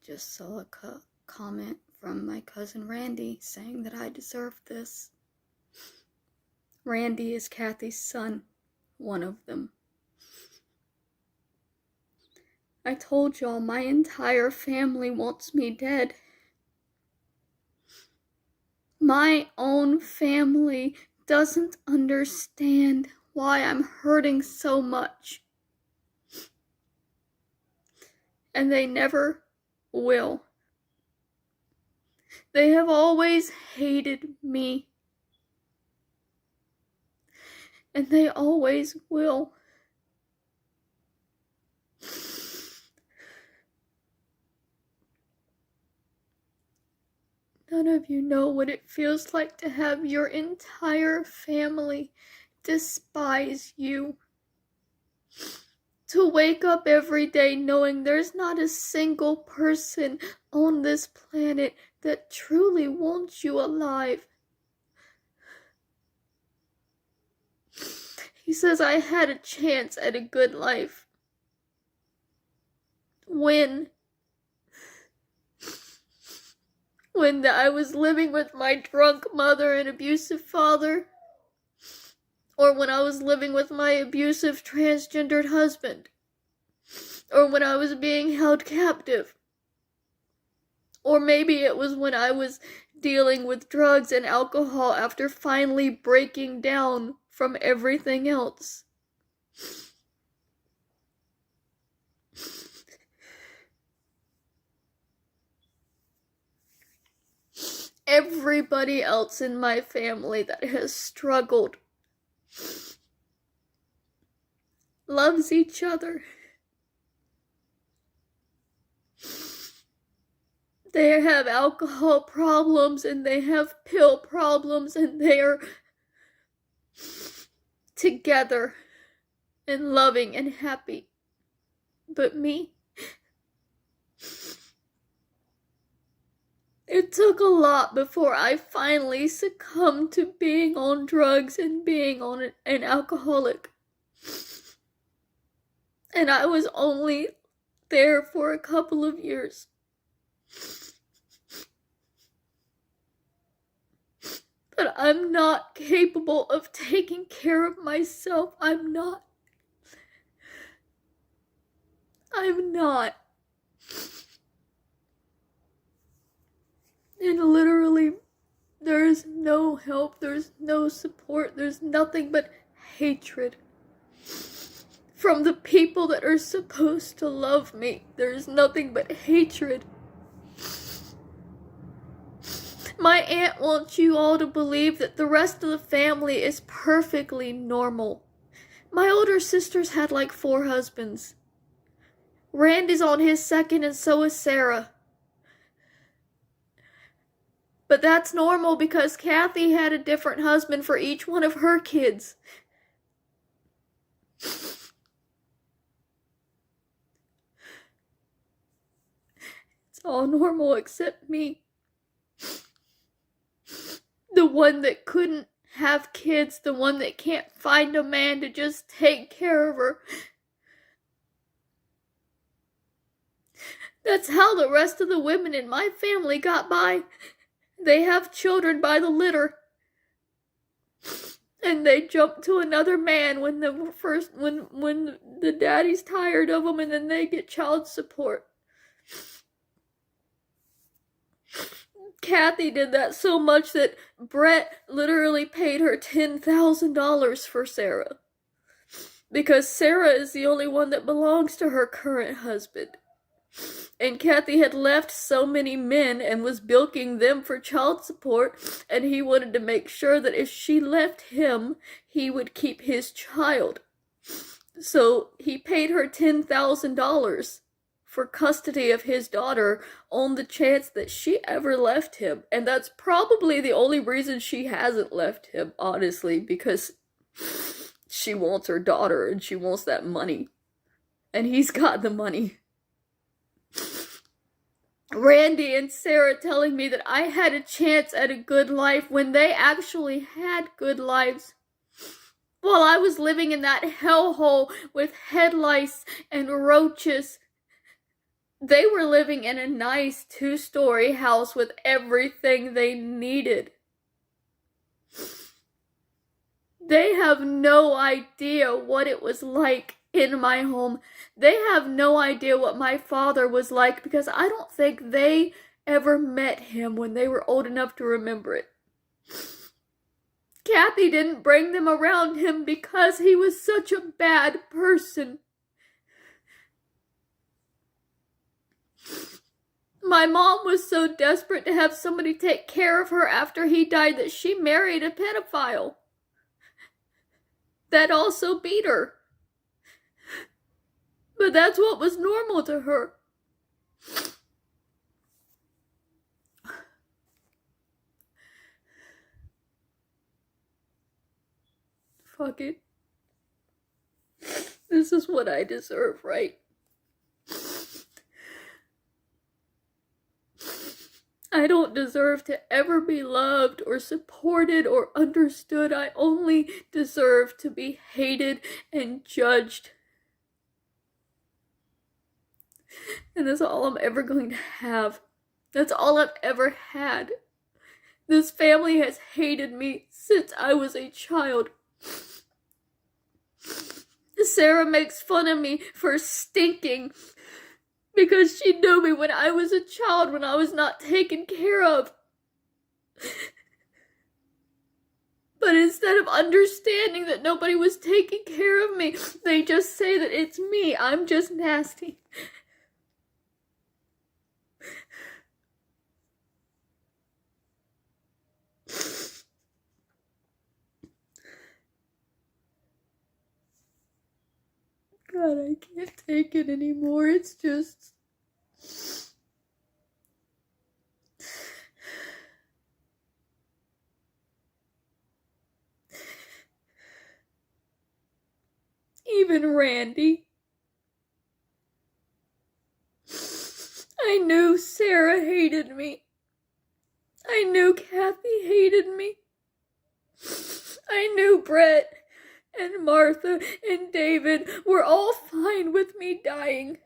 just saw a comment from my cousin Randy saying that I deserve this. Randy is Kathy's son, one of them. I told y'all my entire family wants me dead. My own family doesn't understand why I'm hurting so much. And they never will. They have always hated me. And they always will. None of you know what it feels like to have your entire family despise you. To wake up every day knowing there's not a single person on this planet that truly wants you alive. He says I had a chance at a good life. When I was living with my drunk mother and abusive father, or when I was living with my abusive transgendered husband, or when I was being held captive, or maybe it was when I was dealing with drugs and alcohol after finally breaking down from everything else. Everybody else in my family that has struggled loves each other. They have alcohol problems and they have pill problems and they are together and loving and happy. But me, it took a lot before I finally succumbed to being on drugs and being on an alcoholic. And I was only there for a couple of years. But I'm not capable of taking care of myself. I'm not. And literally, there's no help, there's no support, there's nothing but hatred. From the people that are supposed to love me, there's nothing but hatred. My aunt wants you all to believe that the rest of the family is perfectly normal. My older sister's had like 4 husbands. Randy's on his 2nd and so is Sarah. But that's normal because Kathy had a different husband for each one of her kids. It's all normal except me. The one that couldn't have kids, the one that can't find a man to just take care of her. That's how the rest of the women in my family got by. They have children by the litter. And they jump to another man when the daddy's tired of them, and then they get child support. Kathy did that so much that Brett literally paid her $10,000 for Sarah. Because Sarah is the only one that belongs to her current husband. And Kathy had left so many men and was bilking them for child support, and he wanted to make sure that if she left him, he would keep his child. So he paid her $10,000 for custody of his daughter on the chance that she ever left him. And that's probably the only reason she hasn't left him, honestly, because she wants her daughter and she wants that money. And he's got the money. Randy and Sarah telling me that I had a chance at a good life when they actually had good lives. While I was living in that hellhole with head lice and roaches. They were living in a nice 2-story house with everything they needed. They have no idea what it was like in my home. They have no idea what my father was like because I don't think they ever met him when they were old enough to remember it. Kathy didn't bring them around him because he was such a bad person. My mom was so desperate to have somebody take care of her after he died that she married a pedophile that also beat her. But that's what was normal to her. Fuck it. This is what I deserve, right? I don't deserve to ever be loved or supported or understood. I only deserve to be hated and judged. And that's all I'm ever going to have. That's all I've ever had. This family has hated me since I was a child. Sarah makes fun of me for stinking because she knew me when I was a child, when I was not taken care of. But instead of understanding that nobody was taking care of me, they just say that it's me. I'm just nasty. God, I can't take it anymore. It's just... Even Randy. I knew Sarah hated me. I knew Kathy hated me. I knew Brett and Martha and David were all fine with me dying.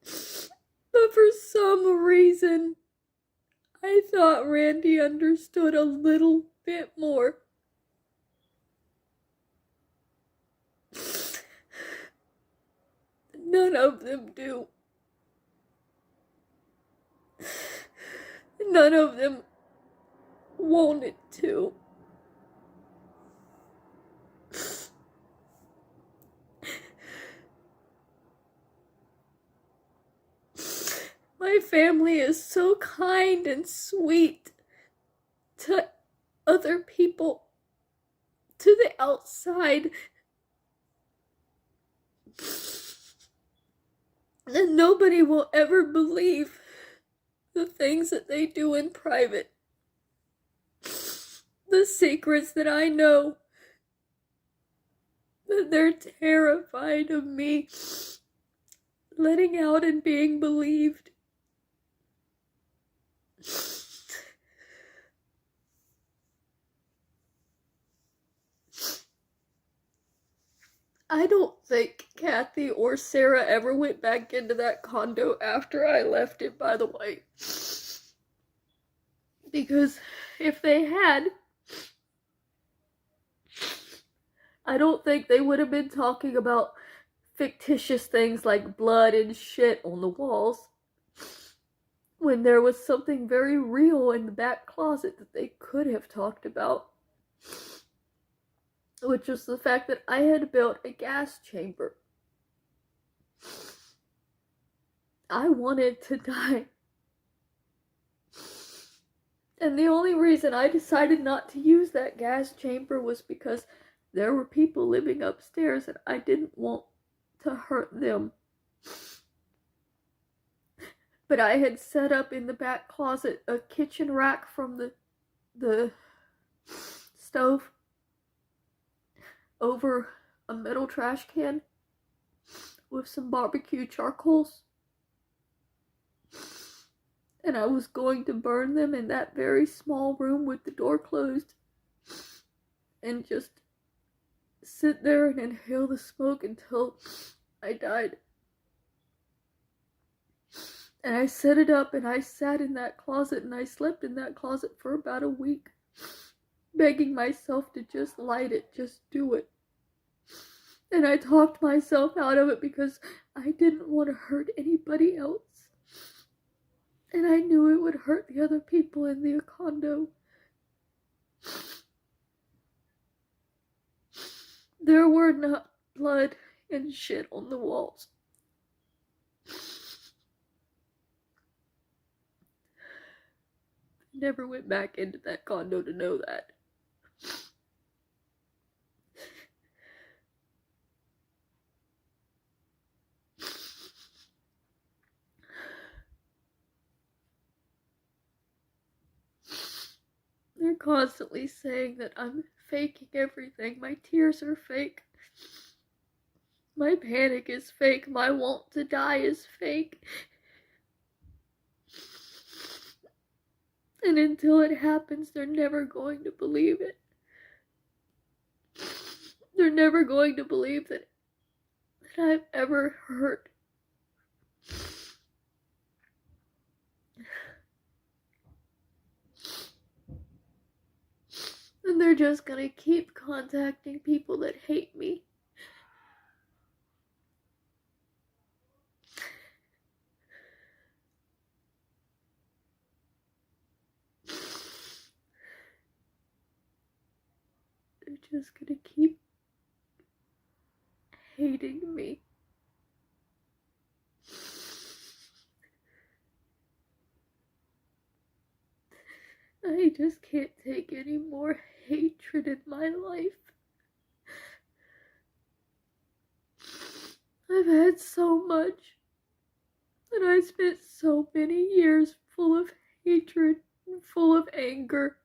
But for some reason, I thought Randy understood a little bit more. None of them do. None of them wanted to. My family is so kind and sweet to other people, to the outside. And nobody will ever believe the things that they do in private. The secrets that I know. That they're terrified of me letting out and being believed. I don't think Kathy or Sarah ever went back into that condo after I left it, by the way. Because if they had, I don't think they would have been talking about fictitious things like blood and shit on the walls when there was something very real in the back closet that they could have talked about. Which was the fact that I had built a gas chamber. I wanted to die. And the only reason I decided not to use that gas chamber was because there were people living upstairs and I didn't want to hurt them. But I had set up in the back closet a kitchen rack from the stove over a metal trash can with some barbecue charcoals. And I was going to burn them in that very small room with the door closed and just sit there and inhale the smoke until I died. And I set it up and I sat in that closet and I slept in that closet for about a week, begging myself to just light it, just do it. And I talked myself out of it because I didn't want to hurt anybody else. And I knew it would hurt the other people in the condo. There were not blood and shit on the walls. I never went back into that condo to know that. They're constantly saying that I'm faking everything. My tears are fake. My panic is fake. My want to die is fake. And until it happens, they're never going to believe it. They're never going to believe that I've ever hurt. And they're just gonna keep contacting people that hate me. They're just gonna keep hating me. I just can't take any more hatred in my life. I've had so much, and I spent so many years full of hatred and full of anger.